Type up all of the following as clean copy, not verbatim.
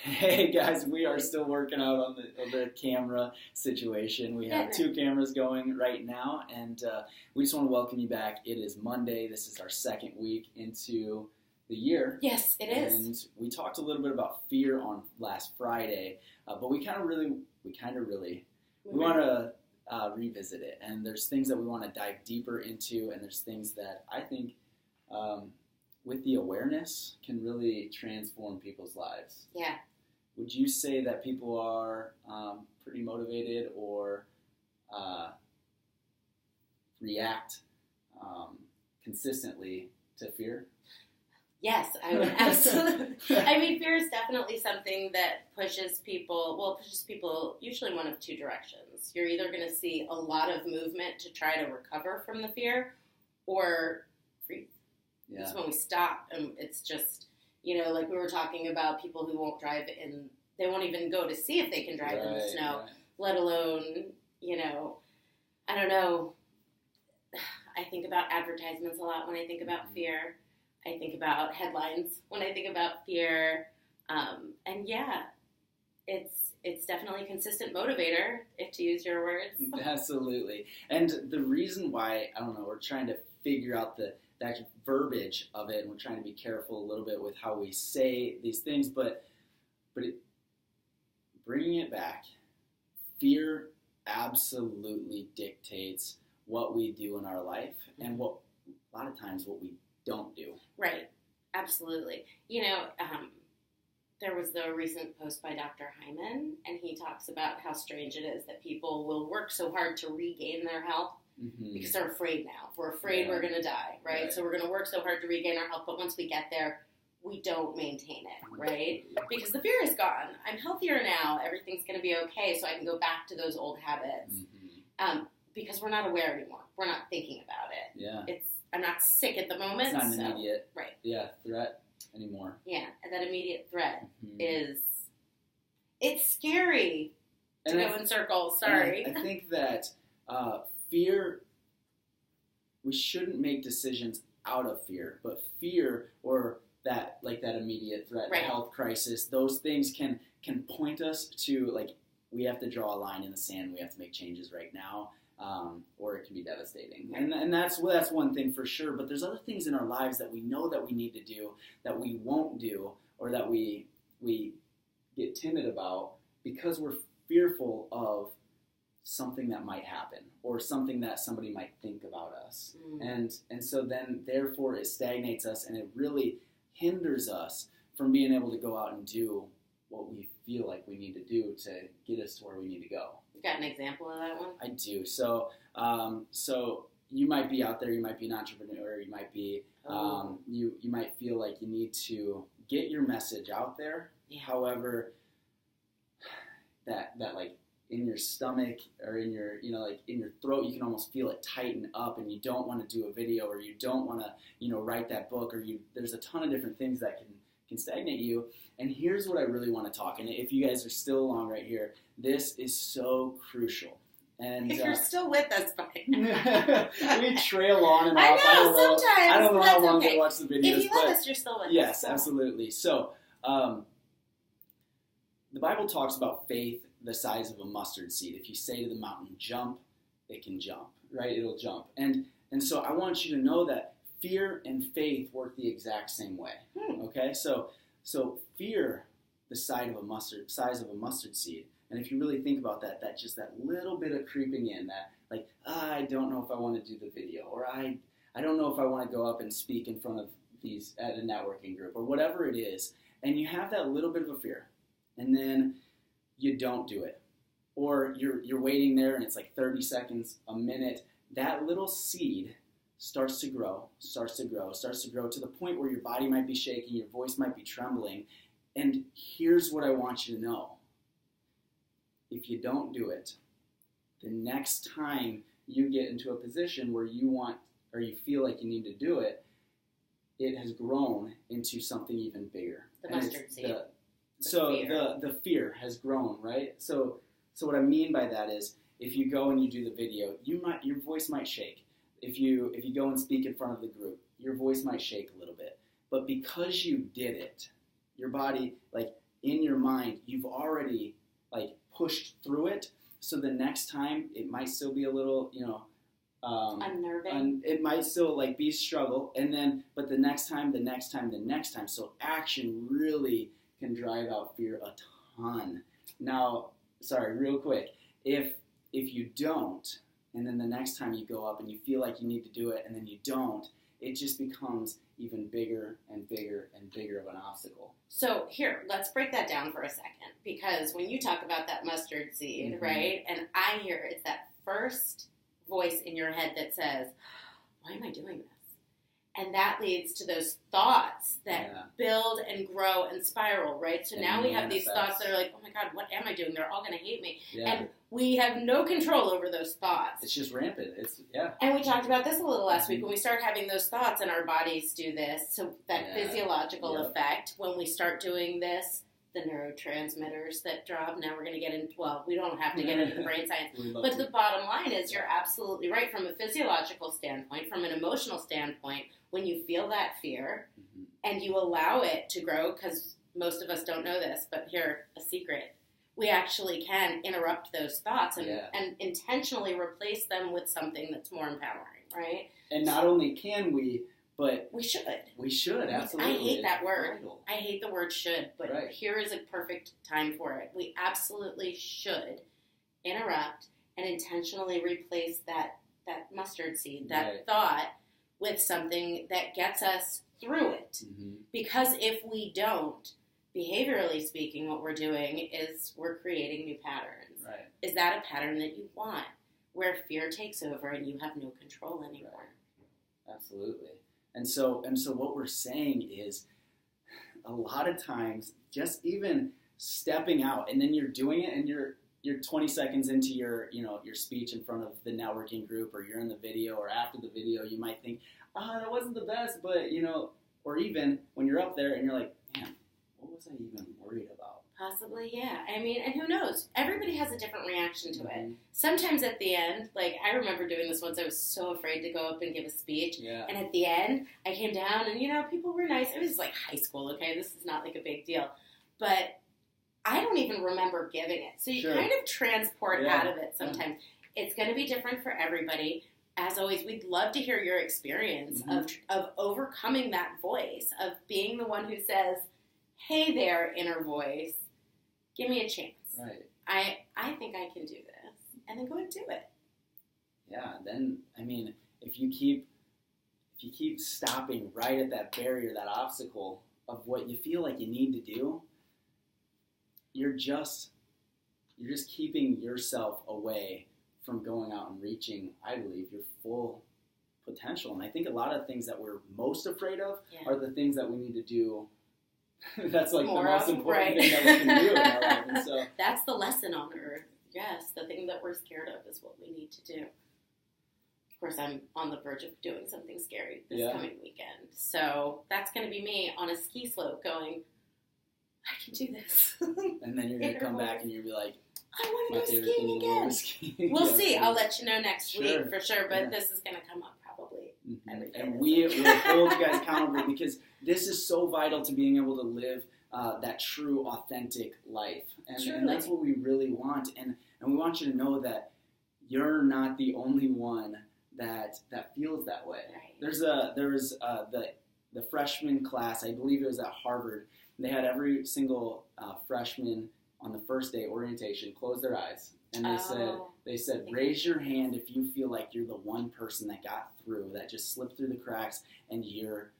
Hey guys, we are still working out on the camera situation. We have two cameras going right now, and we just want to welcome you back. It is Monday. This is our second week into the year. Yes, it is. And we talked a little bit about fear on last Friday, but we want to revisit it. And there's things that we want to dive deeper into, and there's things that I think with the awareness can really transform people's lives. Yeah. Would you say that people are pretty motivated or react consistently to fear? Yes, I would absolutely. I mean, fear is definitely something that pushes people usually in one of two directions. You're either going to see a lot of movement to try to recover from the fear or freeze. Yeah. It's when we stop and it's just, like we were talking about people who won't drive in, they won't even go to see if they can drive in the snow, let alone, I don't know. I think about advertisements a lot when I think about fear. I think about headlines when I think about fear. And yeah, it's definitely a consistent motivator, if to use your words. Absolutely. And the reason why, we're trying to figure out the actual verbiage of it, and we're trying to be careful a little bit with how we say these things, but bringing it back, fear absolutely dictates what we do in our life and a lot of times what we don't do. Right. Absolutely. There was the recent post by Dr. Hyman, and he talks about how strange it is that people will work so hard to regain their health because they're afraid now. We're afraid we're going to die, right? So we're going to work so hard to regain our health, but once we get there, we don't maintain it, right? Because the fear is gone. I'm healthier now. Everything's going to be okay, so I can go back to those old habits. Because we're not aware anymore. We're not thinking about it. Yeah. I'm not sick at the moment. It's not an immediate threat anymore. Yeah, and that immediate threat it's scary to go in circles. Sorry. I think that fear, we shouldn't make decisions out of fear, but fear or that immediate threat, the health crisis, those things can point us to we have to draw a line in the sand. We have to make changes right now. Or it can be devastating. And that's one thing for sure, but there's other things in our lives that we know that we need to do, that we won't do, or that we get timid about because we're fearful of something that might happen, or something that somebody might think about us. And so then, therefore, it stagnates us, and it really hinders us from being able to go out and do what we feel like we need to do to get us to where we need to go. You got an example of that one? I do. So you might be out there, you might be an entrepreneur, you might be, you might feel like you need to get your message out there. Yeah. However, that in your stomach or in your, in your throat, you can almost feel it tighten up, and you don't want to do a video, or you don't want to, write that book, or there's a ton of different things that can stagnate you. And here's what I really want to talk, and if you guys are still along right here, this is so crucial. And if you're still with us, we trail on and off. Sometimes. I don't know how long they watch the videos. If you love us, you're still with us. Yes, absolutely. So, the Bible talks about faith the size of a mustard seed. If you say to the mountain, jump, it can jump, right? It'll jump. And so I want you to know that fear and faith work the exact same way. Okay? So fear the size of a mustard seed. And if you really think about that just that little bit of creeping in, that I don't know if I want to do the video, or I don't know if I want to go up and speak in front of these at a networking group, or whatever it is. And you have that little bit of a fear, and then you don't do it, or you're waiting there, and it's 30 seconds, a minute. That little seed starts to grow to the point where your body might be shaking, your voice might be trembling. And here's what I want you to know. If you don't do it, the next time you get into a position where you want, or you feel like you need to do it, it has grown into something even bigger. The mustard seed. The fear has grown, right? So what I mean by that is, if you go and you do the video, your voice might shake. If you go and speak in front of the group, your voice might shake a little bit. But because you did it, your body, in your mind, you've already like pushed through it. So the next time it might still be a little, unnerving. It might still like be a struggle, but the next time. So action really can drive out fear a ton. Now, sorry, real quick, if you don't, and then the next time you go up and you feel like you need to do it, and then you don't, it just becomes even bigger and bigger and bigger of an obstacle. So here, let's break that down for a second, because when you talk about that mustard seed, right, and I hear it's that first voice in your head that says, why am I doing this? And that leads to those thoughts that build and grow and spiral, right? So now we have these thoughts that are like, oh my God, what am I doing? They're all going to hate me. Yeah. And we have no control over those thoughts. It's just rampant. And we talked about this a little last week. When we start having those thoughts and our bodies do this, so that physiological effect, when we start doing this, the neurotransmitters that drop. Now we're going to get into, well, we don't have to get into the brain science. But the bottom line is you're absolutely right from a physiological standpoint, from an emotional standpoint, when you feel that fear and you allow it to grow, because most of us don't know this, but here, a secret. We actually can interrupt those thoughts and intentionally replace them with something that's more empowering, right? And not only can we, but we should. We should, absolutely. I hate that word. I hate the word should, but here is a perfect time for it. We absolutely should interrupt and intentionally replace that mustard seed, that thought, with something that gets us through it. Because if we don't, behaviorally speaking, what we're doing is we're creating new patterns. Right. Is that a pattern that you want, where fear takes over and you have no control anymore? Right. Absolutely. And so what we're saying is, a lot of times, just even stepping out, and then you're doing it, and you're 20 seconds into your speech in front of the networking group, or you're in the video, or after the video, you might think, that wasn't the best, but or even when you're up there and you're like, man, what was I even worried about? Possibly, yeah. I mean, and who knows? Everybody has a different reaction to it. Sometimes at the end, like, I remember doing this once. I was so afraid to go up and give a speech. Yeah. And at the end, I came down and, people were nice. It was like high school, okay? This is not like a big deal. But I don't even remember giving it. So you kind of transport out of it sometimes. It's going to be different for everybody. As always, we'd love to hear your experience of overcoming that voice, of being the one who says, hey there, inner voice, give me a chance. Right. I think I can do this. And then go and do it. Yeah, then, I mean, if you keep stopping right at that barrier, that obstacle of what you feel like you need to do, you're just keeping yourself away from going out and reaching, I believe, your full potential. And I think a lot of things that we're most afraid of are the things that we need to do. That's like more the most important thing that we can do in our life. And so, that's the lesson on earth. Yes, the thing that we're scared of is what we need to do. Of course, I'm on the verge of doing something scary this coming weekend. So that's going to be me on a ski slope going, I can do this. And then you're going to come back and you'll be like, I want to go skiing again. We'll see. I'll let you know next week for sure. But this is going to come up probably every day. And we will hold you guys accountable, because this is so vital to being able to live that true, authentic life. And that's what we really want. And we want you to know that you're not the only one that feels that way. Right. There was the freshman class, I believe it was at Harvard. They had every single freshman on the first day orientation close their eyes, and they said raise your hand if you feel like you're the one person that got through, that just slipped through the cracks, and you're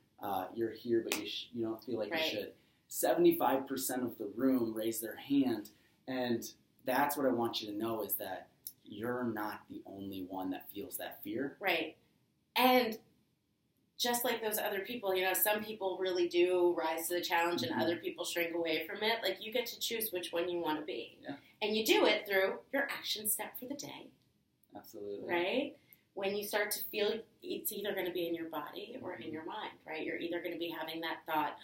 here, but you don't feel like you should. 75% of the room raised their hand, and that's what I want you to know, is that you're not the only one that feels that fear. Right. And just like those other people, some people really do rise to the challenge and other people shrink away from it. Like, you get to choose which one you want to be. Yeah. And you do it through your action step for the day. Absolutely. Right? When you start to feel, it's either going to be in your body or in your mind, right? You're either going to be having that thought,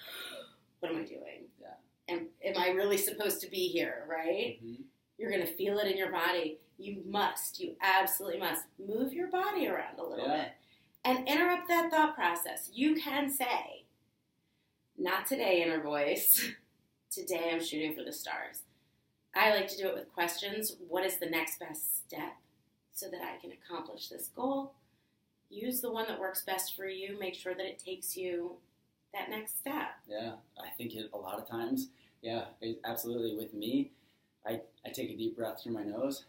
what am I doing? Yeah. And am I really supposed to be here, right? Mm-hmm. You're going to feel it in your body. You absolutely must move your body around a little bit. And interrupt that thought process. You can say, not today, inner voice. today I'm shooting for the stars. I like to do it with questions. What is the next best step so that I can accomplish this goal? Use the one that works best for you. Make sure that it takes you that next step. Yeah, I think a lot of times, absolutely. With me, I take a deep breath through my nose,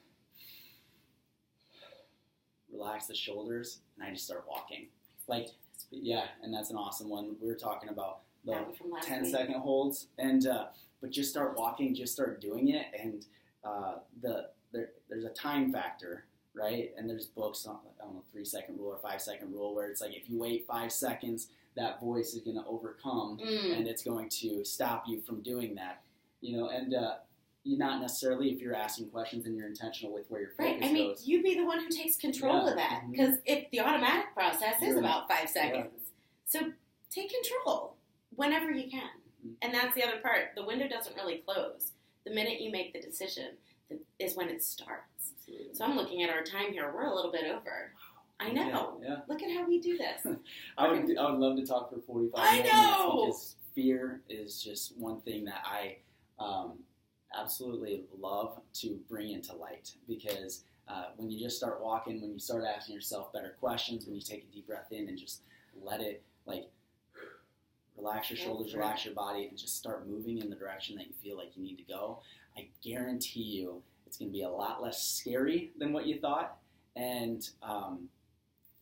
relax the shoulders, and I just start walking. And that's an awesome one. We were talking about the 10-second holds, and but just start walking, just start doing it, and there's a time factor, right? And there's books on, 3-second rule or 5-second rule, where it's like if you wait 5 seconds, that voice is going to overcome, and it's going to stop you from doing that, and you're not necessarily, if you're asking questions and you're intentional with where your focus goes. You be the one who takes control of that, because if the automatic process is about 5 seconds, so take control whenever you can. And that's the other part. The window doesn't really close. The minute you make the decision is when it starts. Absolutely. So I'm looking at our time here. We're a little bit over. I know. Yeah. Look at how we do this. I would love to talk for 45 minutes. Because fear is just one thing that I absolutely love to bring into light. Because when you just start walking, when you start asking yourself better questions, when you take a deep breath in and just let it, relax your shoulders, relax your body, and just start moving in the direction that you feel like you need to go, I guarantee you it's going to be a lot less scary than what you thought, and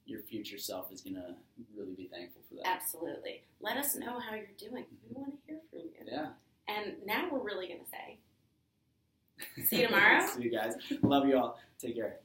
your future self is going to really be thankful for that. Absolutely. Let us know how you're doing. We want to hear from you. Yeah. And now we're really going to say, see you tomorrow. See you guys. Love you all. Take care.